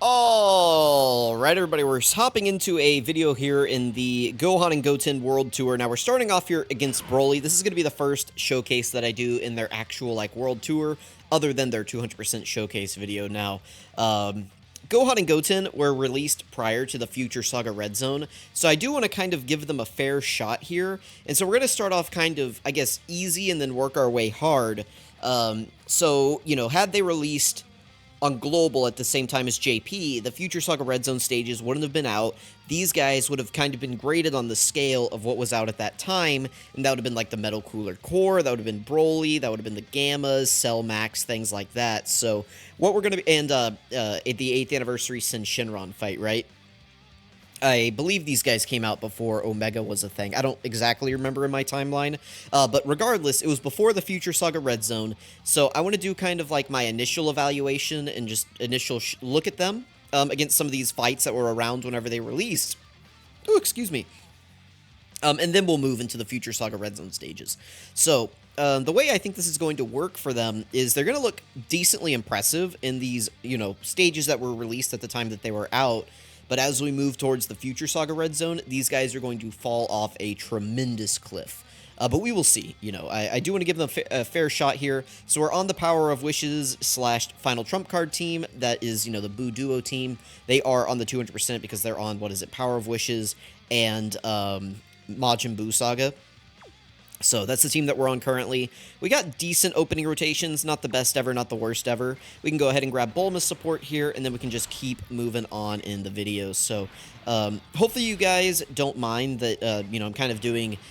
Alright everybody, we're hopping into a video here in the Gohan and Goten World Tour. Now we're starting off here against BROLY. This is going to be the first showcase that I do in their actual World Tour, other than their 200% showcase video. Now, Gohan and Goten were released prior to the Future Saga Red Zone, so I do want to kind of give them a fair shot here. And so we're going to start off kind of, I guess, easy and then work our way hard. So, you know, had they released on Global at the same time as JP, the Future Saga Red Zone stages wouldn't have been out. These guys would have kind of been graded on the scale of what was out at that time, and that would have been like the Metal Cooler Core, that would have been Broly, that would have been the Gammas, Cell Max, things like that. So what we're going to be, and the 8th anniversary Sin Shinron fight, right? I believe these guys came out before Omega was a thing. I don't exactly remember in my timeline, but regardless, it was before the Future Saga Red Zone, so I want to do kind of like my initial evaluation and just initial look at them against some of these fights that were around whenever they released. Oh, excuse me. And then we'll move into the Future Saga Red Zone stages. So, the way I think this is going to work for them is they're going to look decently impressive in these, you know, stages that were released at the time that they were out. But as we move towards the Future Saga Red Zone, these guys are going to fall off a tremendous cliff. But we will see. You know, I do want to give them a fair shot here. So we're on the Power of Wishes / Final Trump Card team. That is, you know, the Boo Duo team. They are on the 200% because they're on, what is it, Power of Wishes and Majin Buu Saga. So that's the team that we're on currently. We got decent opening rotations, not the best ever, not the worst ever. We can go ahead and grab Bulma's support here, and then we can just keep moving on in the videos. So hopefully you guys don't mind that, you know,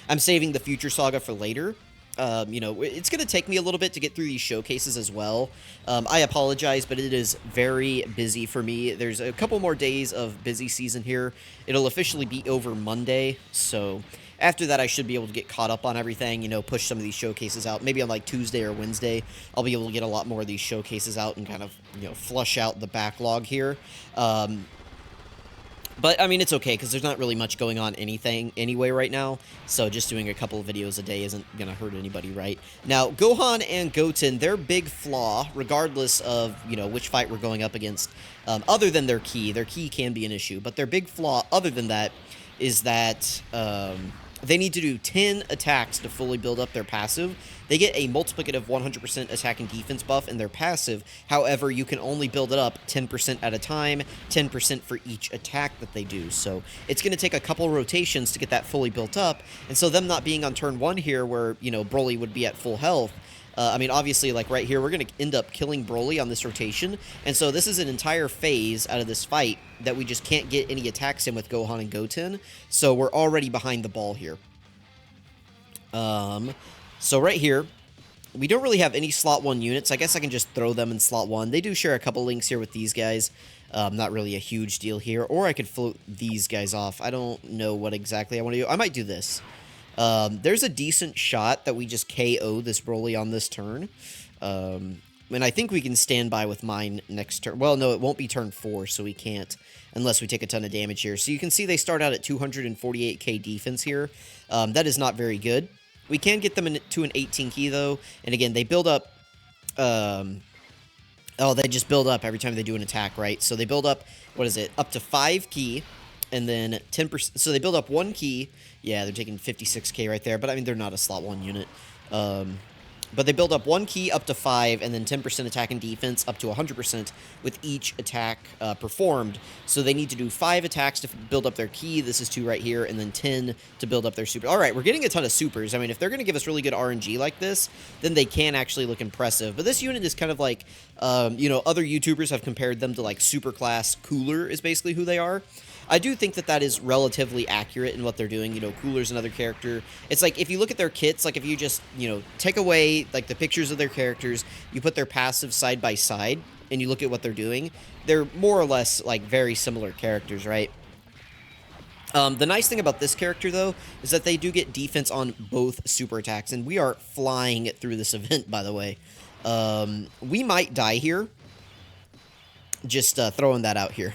I'm saving the Future Saga for later. You know, it's going to take me a little bit to get through these showcases as well. I apologize, but it is very busy for me. There's a couple more days of busy season here. It'll officially be over Monday, so after that, I should be able to get caught up on everything, you know, push some of these showcases out. Maybe on, like, Tuesday or Wednesday, I'll be able to get a lot more of these showcases out and kind of, you know, flush out the backlog here. But, I mean, it's okay, because there's not really much going on anyway right now, so just doing a couple of videos a day isn't going to hurt anybody, right? Now, Gohan and Goten, their big flaw, regardless of, you know, which fight we're going up against, other than their ki can be an issue, but their big flaw, other than that, is that they need to do 10 attacks to fully build up their passive. They get a multiplicative 100% attack and defense buff in their passive. However, you can only build it up 10% at a time, 10% for each attack that they do. So it's going to take a couple rotations to get that fully built up. And so them not being on turn 1 here where, you know, Broly would be at full health, I mean, obviously, like right here, we're going to end up killing Broly on this rotation. And so this is an entire phase out of this fight that we just can't get any attacks in with Gohan and Goten. So we're already behind the ball here. So right here, we don't really have any slot 1 units. I guess I can just throw them in slot 1. They do share a couple links here with these guys. Not really a huge deal here. Or I could float these guys off. I don't know what exactly I want to do. I might do this. There's a decent shot that we just KO this Broly on this turn. And I think we can stand by with mine next turn. Well, no, it won't be turn 4, so we can't unless we take a ton of damage here. So you can see they start out at 248k defense here. That is not very good. We can get them to an 18 ki, though. And again, they build up... they just build up every time they do an attack, right? So they build up, what is it, up to 5 ki. And then 10%, so they build up 1 ki. Yeah, they're taking 56k right there, but I mean, they're not a slot 1 unit. But they build up 1 ki up to 5, and then 10% attack and defense up to 100% with each attack performed. So they need to do 5 attacks to build up their ki. This is 2 right here, and then 10 to build up their super. All right, we're getting a ton of supers. I mean, if they're going to give us really good RNG like this, then they can actually look impressive. But this unit is kind of like, you know, other YouTubers have compared them to like Superclass Cooler is basically who they are. I do think that that is relatively accurate in what they're doing. You know, Cooler's another character. It's like, if you look at their kits, like if you just, you know, take away like the pictures of their characters, you put their passive side by side, and you look at what they're doing, they're more or less like very similar characters, right? The nice thing about this character, though, is that they do get defense on both super attacks, and we are flying through this event, by the way. We might die here. Just throwing that out here.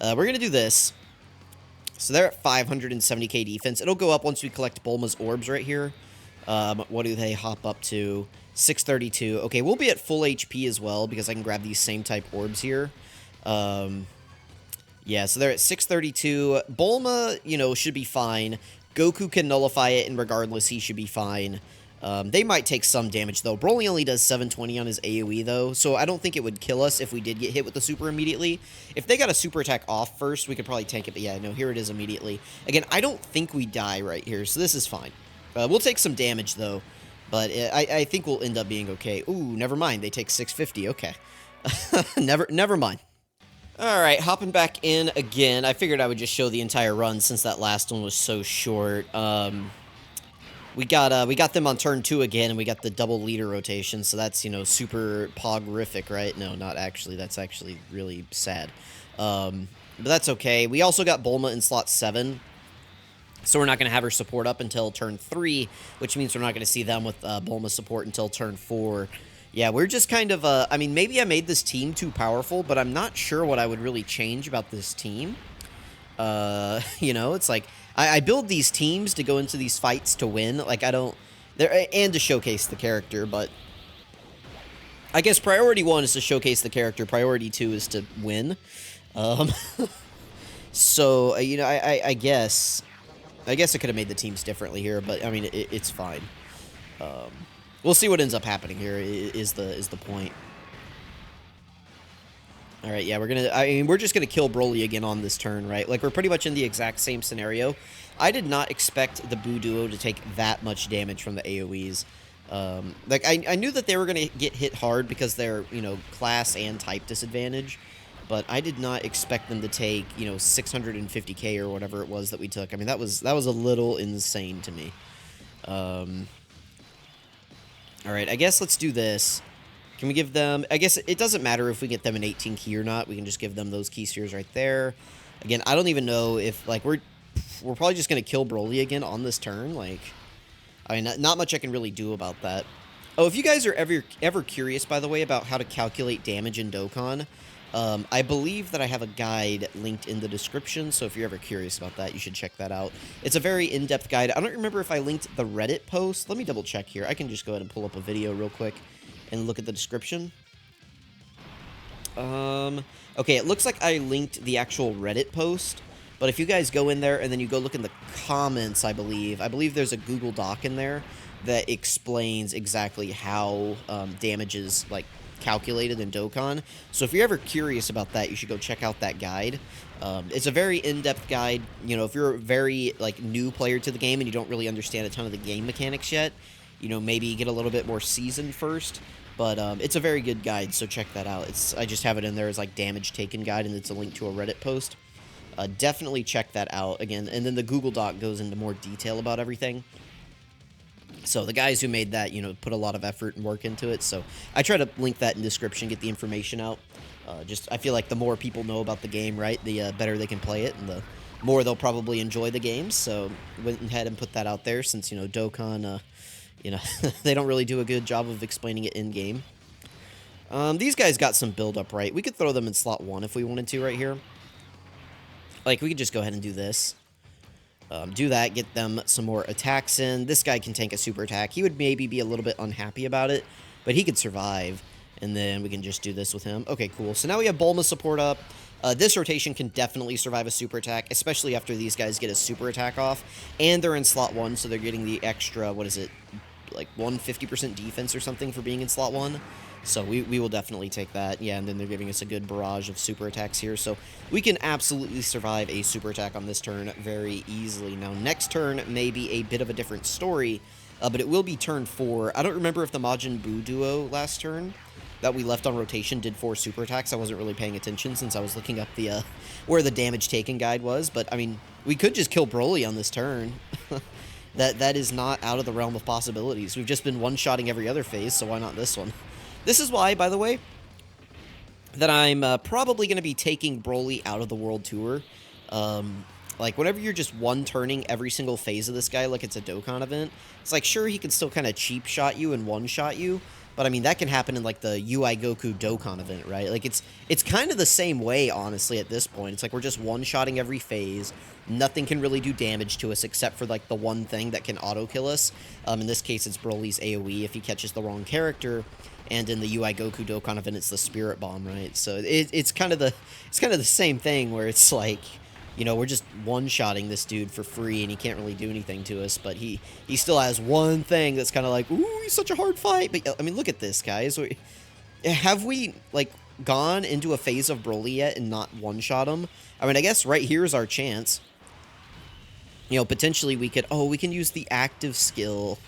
We're going to do this. So they're at 570k defense. It'll go up once we collect Bulma's orbs right here. What do they hop up to? 632. Okay, we'll be at full HP as well because I can grab these same type orbs here. Yeah, so they're at 632. Bulma, you know, should be fine. Goku can nullify it, and regardless, he should be fine. They might take some damage, though. Broly only does 720 on his AoE, though, so I don't think it would kill us if we did get hit with the super immediately. If they got a super attack off first, we could probably tank it, but yeah, no, here it is immediately. Again, I don't think we die right here, so this is fine. We'll take some damage, though, but I think we'll end up being okay. Ooh, never mind. They take 650. Okay. Never mind. Alright, hopping back in again. I figured I would just show the entire run since that last one was so short. We got them on turn 2 again, and we got the double leader rotation, so that's, you know, super pogrific, right? No, not actually. That's actually really sad. But that's okay. We also got Bulma in slot 7, so we're not going to have her support up until turn 3, which means we're not going to see them with Bulma support until turn 4. Yeah, we're just kind of, I mean, maybe I made this team too powerful, but I'm not sure what I would really change about this team. You know, it's like, I build these teams to go into these fights to win. Like, I don't, and to showcase the character, but I guess priority 1 is to showcase the character, priority 2 is to win. So, you know, I guess I could have made the teams differently here, but, I mean, it's fine. We'll see what ends up happening here, is the point. Alright, yeah, we're just gonna kill Broly again on this turn, right? Like, we're pretty much in the exact same scenario. I did not expect the Buu Duo to take that much damage from the AoEs. Like, I knew that they were gonna get hit hard because they're, you know, class and type disadvantage, but I did not expect them to take, you know, 650k or whatever it was that we took. I mean, that was a little insane to me. Alright, I guess let's do this. Can we give them... I guess it doesn't matter if we get them an 18 key or not. We can just give them those key spheres right there. Again, I don't even know if... Like, we're probably just going to kill Broly again on this turn. Like, I mean, not much I can really do about that. Oh, if you guys are ever curious, by the way, about how to calculate damage in Dokkan, I believe that I have a guide linked in the description, so if you're ever curious about that, you should check that out. It's a very in-depth guide. I don't remember if I linked the Reddit post. Let me double check here. I can just go ahead and pull up a video real quick and look at the description. Okay, it looks like I linked the actual Reddit post, but if you guys go in there and then you go look in the comments, I believe there's a Google Doc in there that explains exactly how damage is, like, calculated in Dokkan. So if you're ever curious about that, you should go check out that guide. It's a very in-depth guide. You know, if you're a very, like, new player to the game and you don't really understand a ton of the game mechanics yet, you know, maybe get a little bit more seasoned first. But it's a very good guide, so check that out. I just have it in there as, like, damage taken guide, and it's a link to a Reddit post. Definitely check that out again. And then the Google Doc goes into more detail about everything. So the guys who made that, you know, put a lot of effort and work into it. So I try to link that in the description, get the information out. I feel like the more people know about the game, right, the better they can play it, and the more they'll probably enjoy the game. So went ahead and put that out there since, you know, Dokkan, you know, they don't really do a good job of explaining it in-game. These guys got some build-up, right? We could throw them in slot 1 if we wanted to right here. Like, we could just go ahead and do this. Do that, get them some more attacks in. This guy can tank a super attack. He would maybe be a little bit unhappy about it, but he could survive. And then we can just do this with him. Okay, cool. So now we have Bulma support up. This rotation can definitely survive a super attack, especially after these guys get a super attack off. And they're in slot 1, so they're getting the extra, what is it, like 150% defense or something for being in slot 1. So we will definitely take that. Yeah, and then they're giving us a good barrage of super attacks here. So we can absolutely survive a super attack on this turn very easily. Now, next turn may be a bit of a different story, but it will be turn 4. I don't remember if the Majin Buu duo last turn that we left on rotation did 4 super attacks. I wasn't really paying attention since I was looking up the where the damage taken guide was. But, I mean, we could just kill Broly on this turn. That is not out of the realm of possibilities. We've just been one-shotting every other phase, so why not this one? This is why, by the way, that I'm probably going to be taking Broly out of the World Tour. Like, whenever you're just one-turning every single phase of this guy like it's a Dokkan event, it's like, sure, he can still kind of cheap-shot you and one-shot you, but, I mean, that can happen in, like, the UI Goku Dokkan event, right? Like, it's kind of the same way, honestly, at this point. It's like we're just one-shotting every phase. Nothing can really do damage to us except for, like, the one thing that can auto-kill us. In this case, it's Broly's AoE if he catches the wrong character. and in the UI Goku Dokkan event, it's the Spirit Bomb, right? So it's kind of the same thing where it's like, you know, we're just one-shotting this dude for free, and he can't really do anything to us, but he still has one thing that's kind of like, ooh, he's such a hard fight. But I mean, look at this, guys. Have we like gone into a phase of Broly yet and not one-shot him? I mean, I guess right here is our chance. You know, potentially we can use the active skill.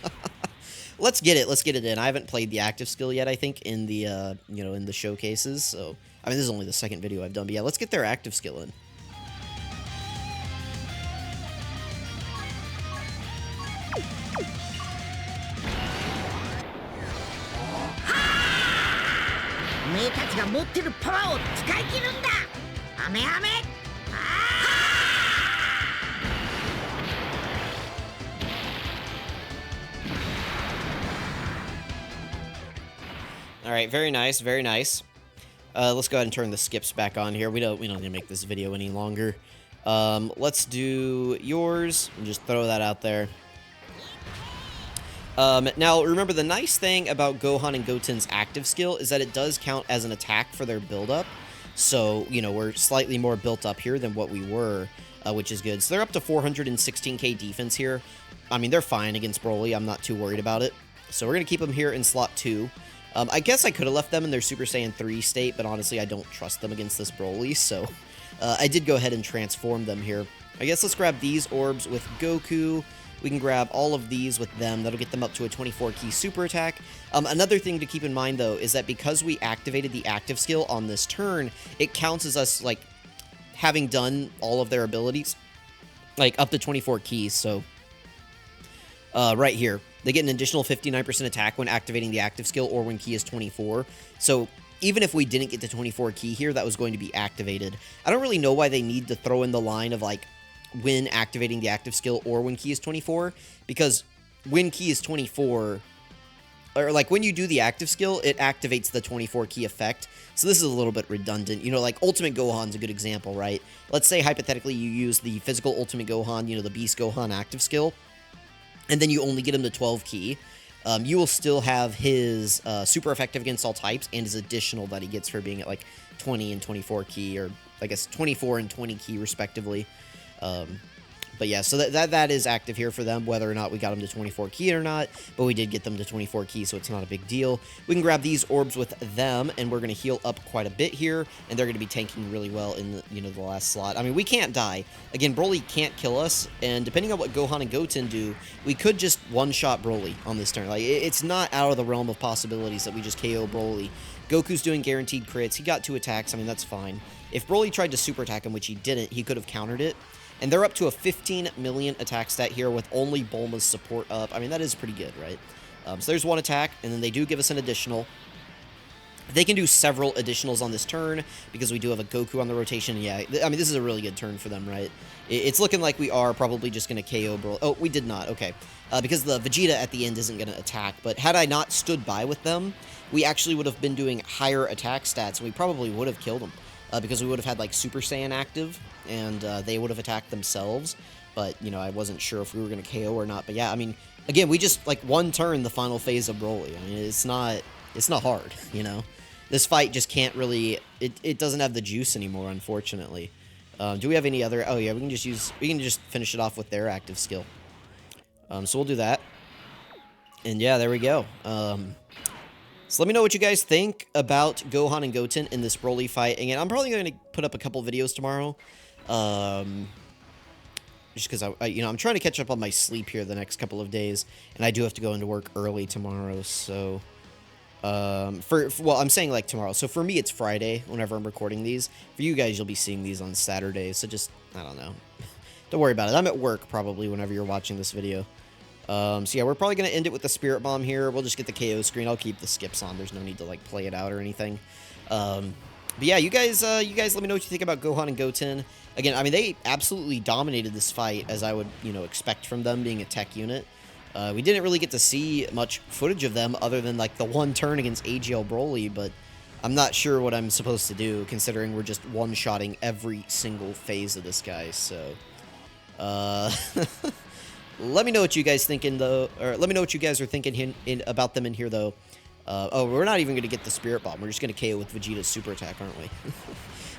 Let's get it in. I haven't played the active skill yet, I think, in the, you know, in the showcases. So, I mean, this is only the second video I've done. But yeah, let's get their active skill in. All right, very nice, very nice. Let's go ahead and turn the skips back on here. We don't need to make this video any longer. Let's do yours and just throw that out there. Now, remember, the nice thing about Gohan and Goten's active skill is that it does count as an attack for their build-up. So, you know, we're slightly more built up here than what we were, which is good. So they're up to 416k defense here. I mean, they're fine against Broly. I'm not too worried about it. So we're going to keep them here in slot 2. I guess I could have left them in their Super Saiyan 3 state, but honestly, I don't trust them against this Broly, so I did go ahead and transform them here. I guess let's grab these orbs with Goku. We can grab all of these with them. That'll get them up to a 24-key super attack. Another thing to keep in mind, though, is that because we activated the active skill on this turn, it counts as us, like, having done all of their abilities, like, up to 24 keys, so right here. They get an additional 59% attack when activating the active skill or when key is 24. So even if we didn't get to 24 key here, that was going to be activated. I don't really know why they need to throw in the line of, like, when activating the active skill or when key is 24, because when key is 24, or like when you do the active skill, it activates the 24 key effect. So this is a little bit redundant. You know, like Ultimate Gohan's a good example, right? Let's say hypothetically you use the physical Ultimate Gohan, you know, the Beast Gohan active skill, and then you only get him to 12 key. You will still have his super effective against all types and his additional that he gets for being at like 20 and 24 key, or I guess 24 and 20 key respectively. But yeah, so that is active here for them, whether or not we got them to 24 key or not, but we did get them to 24 key, so it's not a big deal. We can grab these orbs with them, and we're going to heal up quite a bit here, and they're going to be tanking really well in the, you know, the last slot. I mean, we can't die. Again, Broly can't kill us, and depending on what Gohan and Goten do, we could just one-shot Broly on this turn. Like, it's not out of the realm of possibilities that we just KO Broly. Goku's doing guaranteed crits. He got 2 attacks. I mean, that's fine. If Broly tried to super attack him, which he didn't, he could have countered it. And they're up to a 15 million attack stat here with only Bulma's support up. I mean, that is pretty good, right? So there's 1 attack, and then they do give us an additional. They can do several additionals on this turn because we do have a Goku on the rotation. Yeah, I mean, this is a really good turn for them, right? It's looking like we are probably just going to KO Broly. Oh, we did not. Okay. Because the Vegeta at the end isn't going to attack. But had I not stood by with them, we actually would have been doing higher attack stats, and we probably would have killed them. Because we would have had, like, Super Saiyan active, and they would have attacked themselves. But, you know, I wasn't sure if we were going to KO or not. But, yeah, I mean, again, we just, like, one turn the final phase of Broly. I mean, it's not hard, you know? This fight just can't really... It doesn't have the juice anymore, unfortunately. Do we have any other... Oh, yeah, we can just finish it off with their active skill. So we'll do that. And, yeah, there we go. So let me know what you guys think about Gohan and Goten in this Broly fight. Again, I'm probably going to put up a couple videos tomorrow. Just because I'm trying to catch up on my sleep here the next couple of days, and I do have to go into work early tomorrow. So, well, I'm saying like tomorrow. So for me, it's Friday whenever I'm recording these. For you guys, you'll be seeing these on Saturday. So just, I don't know. Don't worry about it. I'm at work probably whenever you're watching this video. So yeah, we're probably going to end it with the Spirit Bomb here. We'll just get the KO screen. I'll keep the skips on. There's no need to, like, play it out or anything. But yeah, you guys let me know what you think about Gohan and Goten. Again, I mean, they absolutely dominated this fight, as I would, you know, expect from them being a tech unit. We didn't really get to see much footage of them other than, like, the one turn against AGL Broly, but I'm not sure what I'm supposed to do, considering we're just one-shotting every single phase of this guy, so... Let me know what you guys thinking though, or let me know what you guys are thinking about them in here though. Oh, we're not even going to get the Spirit Bomb. We're just going to KO with Vegeta's super attack, aren't we?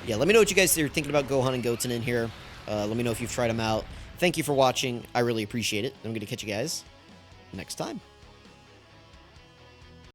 Yeah, let me know what you guys are thinking about Gohan and Goten in here. Let me know if you've tried them out. Thank you for watching. I really appreciate it. I'm going to catch you guys next time.